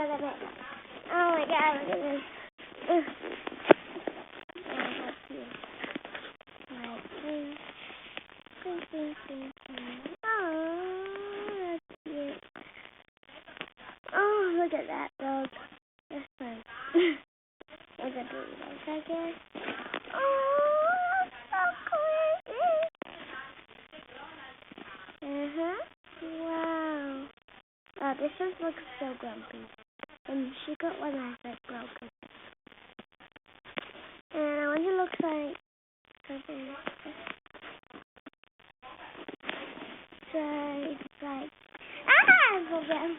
look at it. Oh my god, look at this. Ugh. Oh, that's cute. Like this. Oh, that's cute. Oh, look at that dog. That's fun. Look at the legs, I guess. Oh, that's so crazy. Wow. Oh, this one looks so grumpy. And she got one eye that's broken. And I wonder it looks like something like this. So it's like, ah, I forgot.